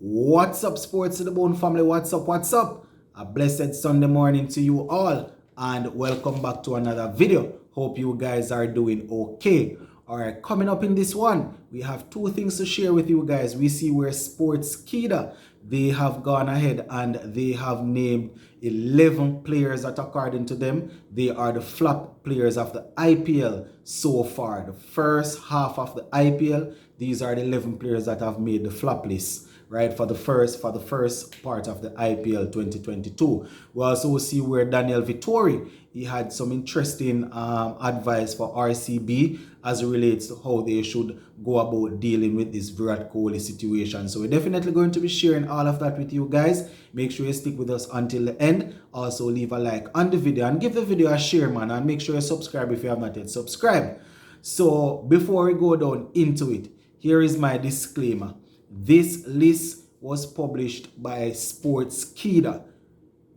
What's up, Sports to the Bone family? What's up? What's up? A blessed Sunday morning to you all, and welcome back to another video. Hope you guys are doing okay. All right, coming up in this one, we have two things to share with you guys. We see where Sportskeeda, they have gone ahead and they have named 11 players that, according to them, they are the flop players of the IPL so far. The first half of the IPL, these are the 11 players that have made the flop list, right, for the first part of the IPL 2022. We also see where Daniel Vettori, he had some interesting advice for RCB as it relates to how they should go about dealing with this Virat Kohli situation. So we're definitely going to be sharing all of that with you guys. Make sure you stick with us until the end. Also leave a like on the video and give the video a share, man, and make sure you subscribe if you have not yet subscribed. So before we go down into it, here is my disclaimer. This list was published by Sportskeeda.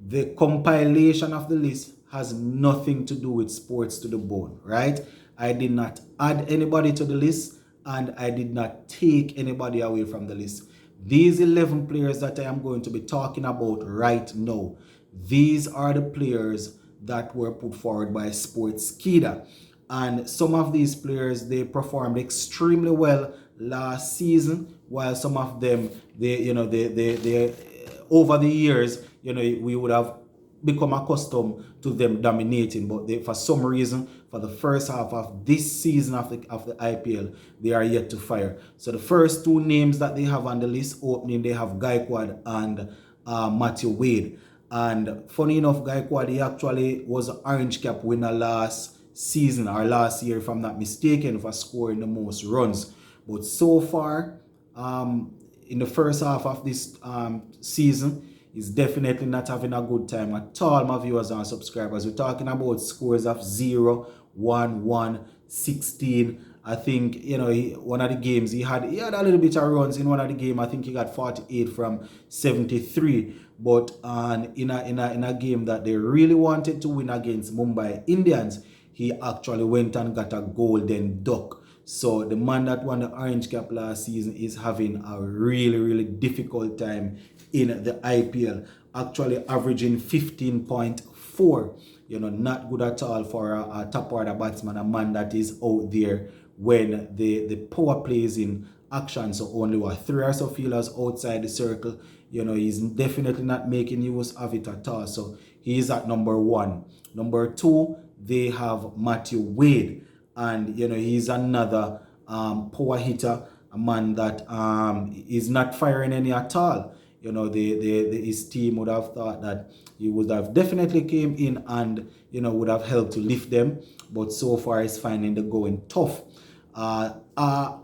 The compilation of the list has nothing to do with Sports to the Bone, right? I did not add anybody to the list and I did not take anybody away from the list. These 11 players that I am going to be talking about right now, these are the players that were put forward by Sportskeeda. And some of these players, they performed extremely well last season, while some of them, they over the years, we would have become accustomed to them dominating, but for some reason, for the first half of this season of the IPL, they are yet to fire. So the first two names that they have on the list opening, they have Gaikwad and Matthew Wade. And funny enough, Gaikwad, he actually was an Orange Cap winner last season, or last year if I'm not mistaken, for scoring the most runs. But so far, in the first half of this season, he's definitely not having a good time at all, my viewers and subscribers. We're talking about scores of 0, 1, 1, 16. I think, one of the games, he had a little bit of runs in one of the games. I think he got 48 from 73. But in a game that they really wanted to win against Mumbai Indians, he actually went and got a golden duck. So the man that won the Orange Cap last season is having a really, really difficult time in the IPL. Actually averaging 15.4. Not good at all for a top order batsman, a man that is out there when the power plays in action. So only 3 or so fielders outside the circle. He's definitely not making use of it at all. So he's at number 1. Number 2, they have Matthew Wade. And, he's another power hitter, a man that is not firing any at all. His team would have thought that he would have definitely came in and, would have helped to lift them. But so far, he's finding the going tough.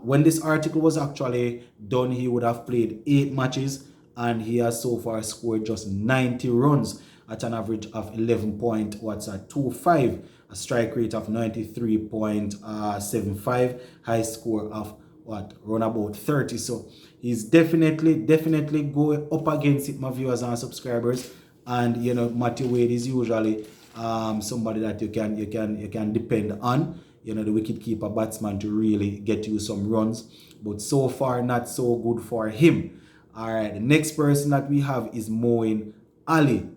When this article was actually done, he would have played 8 matches. And he has so far scored just 90 runs at an average of 11.25, a strike rate of 93.75, high score of run about 30. So he's definitely going up against it, my viewers and subscribers. And Matthew Wade is usually somebody that you can depend on. The wicketkeeper batsman to really get you some runs. But so far, not so good for him. All right, the next person that we have is Moeen Ali.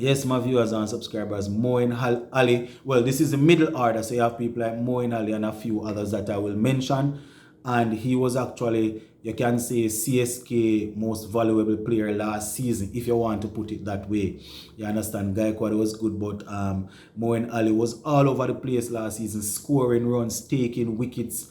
Yes, my viewers and subscribers, Moeen Ali. Well, this is the middle order, so you have people like Moeen Ali and a few others that I will mention. And he was actually, you can say, CSK most valuable player last season, if you want to put it that way. You understand, Gaikwad was good, but Moeen Ali was all over the place last season, scoring runs, taking wickets,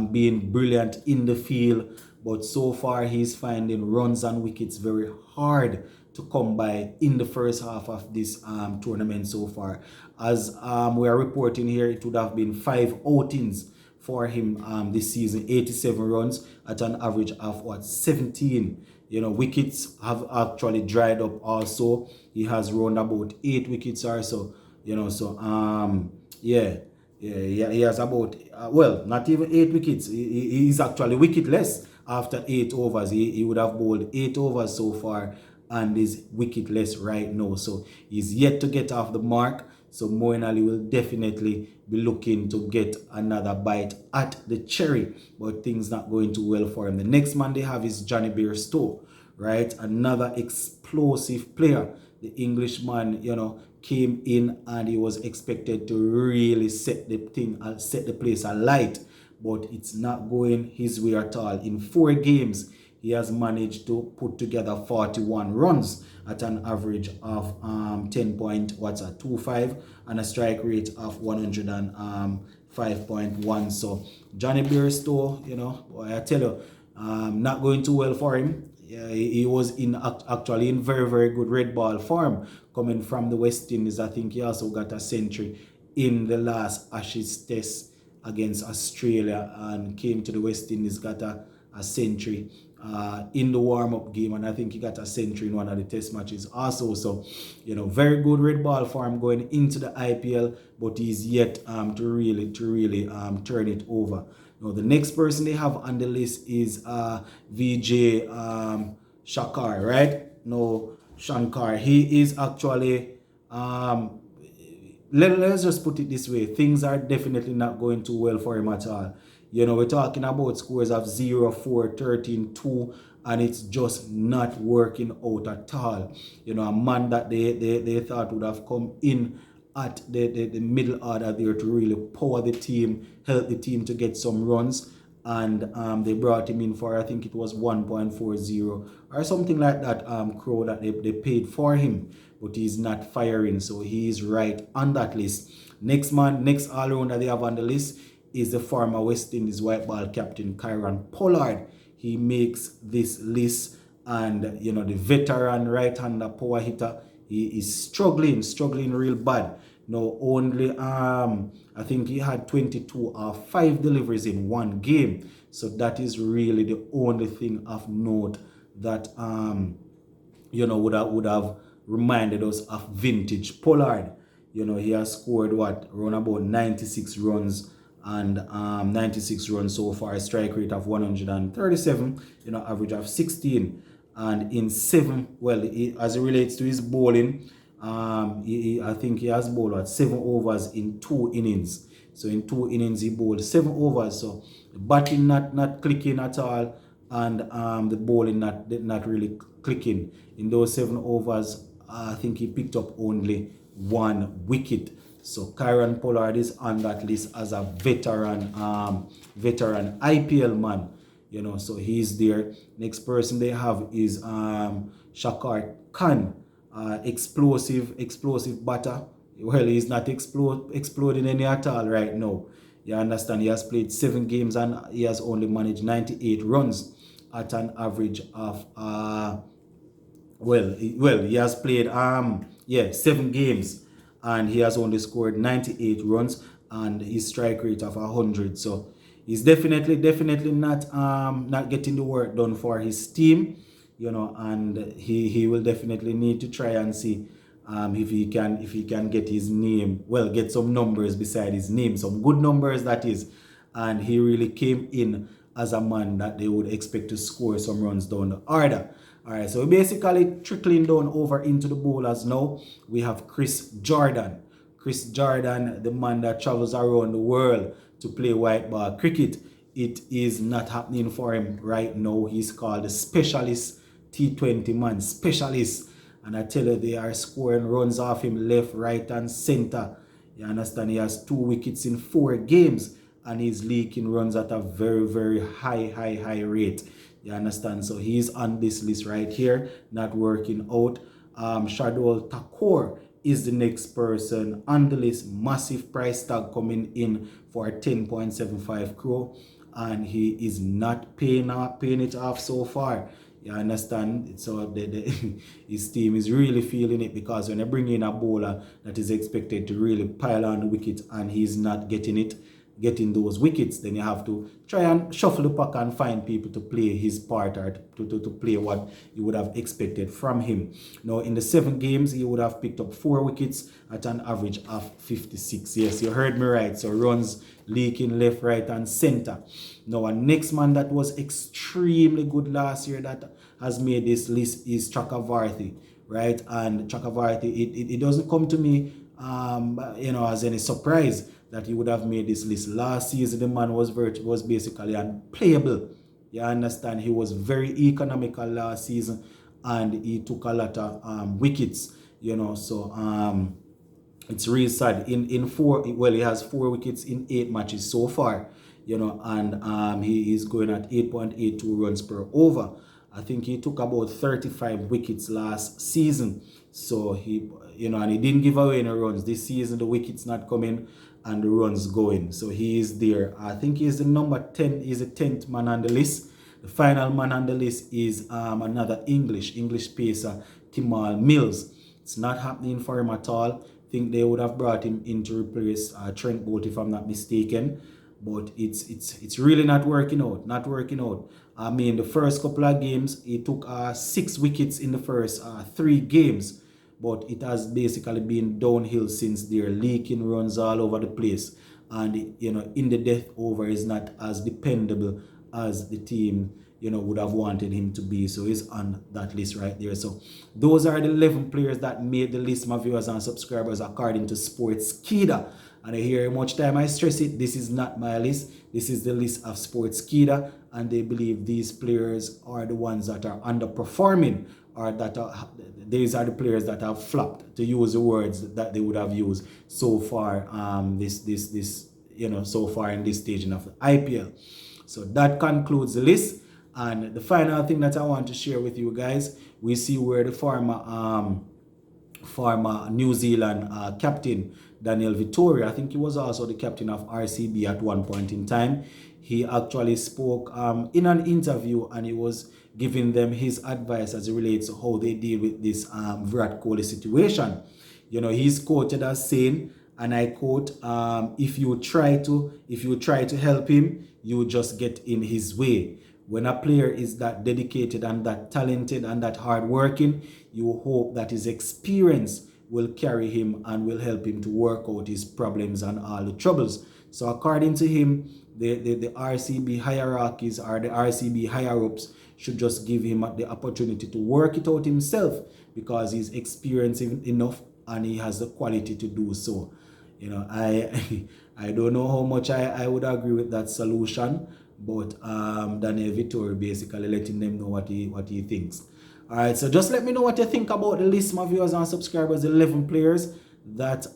being brilliant in the field. But so far, he's finding runs and wickets very hard to come by in the first half of this tournament so far. As we are reporting here, it would have been 5 outings for him this season, 87 runs at an average of 17. Wickets have actually dried up also. He has run about 8 wickets or so. He has about, not even 8 wickets. He's actually wicketless after 8 overs. He would have bowled 8 overs so far and is wicketless right now. So he's yet to get off the mark. So Moeen Ali will definitely be looking to get another bite at the cherry, but things not going too well for him. The next man they have is Johnny Bairstow, right? Another explosive player. The Englishman, came in and he was expected to really set the place alight, but it's not going his way at all. In 4 games, he has managed to put together 41 runs at an average of 10.25 and a strike rate of 105.1. So Johnny Bairstow, I tell you, not going too well for him. Yeah, he was actually in very, very good red ball form coming from the West Indies. I think he also got a century in the last Ashes test against Australia and came to the West Indies, got a century in the warm-up game, and I think he got a century in one of the test matches also. So, very good red ball form going into the IPL, but he's yet to really turn it over. Now, the next person they have on the list is VJ Shankar, right? No, Shankar. He is actually, let's just put it this way, things are definitely not going too well for him at all. We're talking about scores of 0-4, 13-2, and it's just not working out at all. A man that they thought would have come in at the middle order there to really power the team, help the team to get some runs, and they brought him in for, I think it was 1.40 or something like that crow that they paid for him, but he's not firing, so he's right on that list. Next all-rounder they have on the list is the former West Indies white ball captain Kieron Pollard. He makes this list, and the veteran right-hander power hitter, he is struggling real bad. Now only I think he had 22 or 5 deliveries in 1 game. So that is really the only thing of note that would have reminded us of vintage Pollard. He has scored around about 96 runs and 96 runs so far, a strike rate of 137, average of 16, and in 7, as it relates to his bowling, I think he has bowled 7 overs in 2 innings. So in 2 innings he bowled 7 overs. So the batting not clicking at all, and the bowling not really clicking. In those 7 overs, I think he picked up only 1 wicket. So Kieron Pollard is on that list as a veteran IPL man. So he's there. Next person they have is Shakar Khan. Explosive batter. Well, he's not exploding any at all right now. You understand? He has played 7 games and he has only managed 98 runs at an average of he has played 7 games and he has only scored 98 runs and his strike rate of 100. So he's definitely not getting the work done for his team. And he will definitely need to try and see if he can get his name, get some numbers beside his name, some good numbers that is. And he really came in as a man that they would expect to score some runs down the order. All right, so basically trickling down over into the bowlers now. We have Chris Jordan. Chris Jordan, the man that travels around the world to play white ball cricket. It is not happening for him right now. He's called the specialist T20 man, specialist. And I tell you, they are scoring runs off him left, right, and center. You understand? He has 2 wickets in 4 games. And he's leaking runs at a very, very high rate. You understand? So he's on this list right here, not working out. Shardul Thakur is the next person on the list. Massive price tag coming in for 10.75 crore. And he is not paying it off so far. You understand? So his team is really feeling it, because when they bring in a bowler that is expected to really pile on the wicket and he's not getting those wickets, then you have to try and shuffle the pack and find people to play his part, or to play what you would have expected from him. Now, in the 7 games, he would have picked up 4 wickets at an average of 56. Yes, you heard me right. So runs leaking left, right, and center. Now, a next man that was extremely good last year that has made this list is Chakravarti, right? And Chakravarti, it doesn't come to me as any surprise that he would have made this list. Last season, the man was basically unplayable. You understand? He was very economical last season, and he took a lot of wickets. So it's really sad. In four, well, he has 4 wickets in 8 matches so far. And he is going at 8.82 runs per over. I think he took about 35 wickets last season. So and he didn't give away any runs. This season, the wickets not coming and the runs going. So he is there. I think he's the number 10. He's the 10th man on the list. The final man on the list is another English pacer, Timal Mills. It's not happening for him at all. I think they would have brought him in to replace Trent Bolt, if I'm not mistaken. But it's really not working out. I mean, the first couple of games, he took 6 wickets in the first 3 games. But it has basically been downhill since. They're leaking runs all over the place. And, in the death over is not as dependable as the team, would have wanted him to be. So he's on that list right there. So those are the 11 players that made the list, my viewers and subscribers, according to Sportskeeda. And I hear much time I stress it, this is not my list. This is the list of Sportskeeda, and they believe these players are the ones that are underperforming, or that these are the players that have flopped, to use the words that they would have used so far so far in this stage of the IPL. So that concludes the list. And the final thing that I want to share with you guys, we see where the former New Zealand captain Daniel Vettori, I think he was also the captain of RCB at one point in time. He actually spoke in an interview, and he was giving them his advice as it relates to how they deal with this Virat Kohli situation. He's quoted as saying, and I quote, if you try to help him, you just get in his way. When a player is that dedicated and that talented and that hardworking, you hope that his experience will carry him and will help him to work out his problems and all the troubles. So according to him, the RCB hierarchies, or the RCB higher-ups, should just give him the opportunity to work it out himself, because he's experienced enough and he has the quality to do so. I don't know how much I would agree with that solution, but Daniel Vettori basically letting them know what he thinks. All right, so just let me know what you think about the list, my viewers and subscribers, 11 players that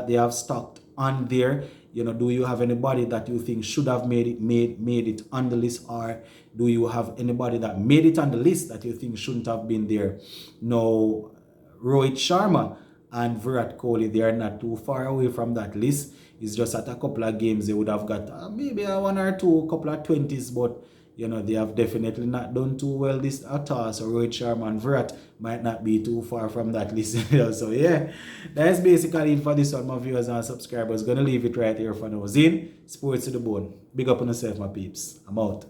they have stocked on there. Do you have anybody that you think should have made it on the list, or do you have anybody that made it on the list that you think shouldn't have been there? No, Rohit Sharma and Virat Kohli, they are not too far away from that list. It's just at a couple of games they would have got maybe a 1 or 2, couple of 20s, but they have definitely not done too well this at all. So Rohit Sharma and Virat might not be too far from that list. So yeah, that's basically it for this one, my viewers and subscribers. Gonna leave it right here for now. Zin, sports to the bone. Big up on yourself, my peeps. I'm out.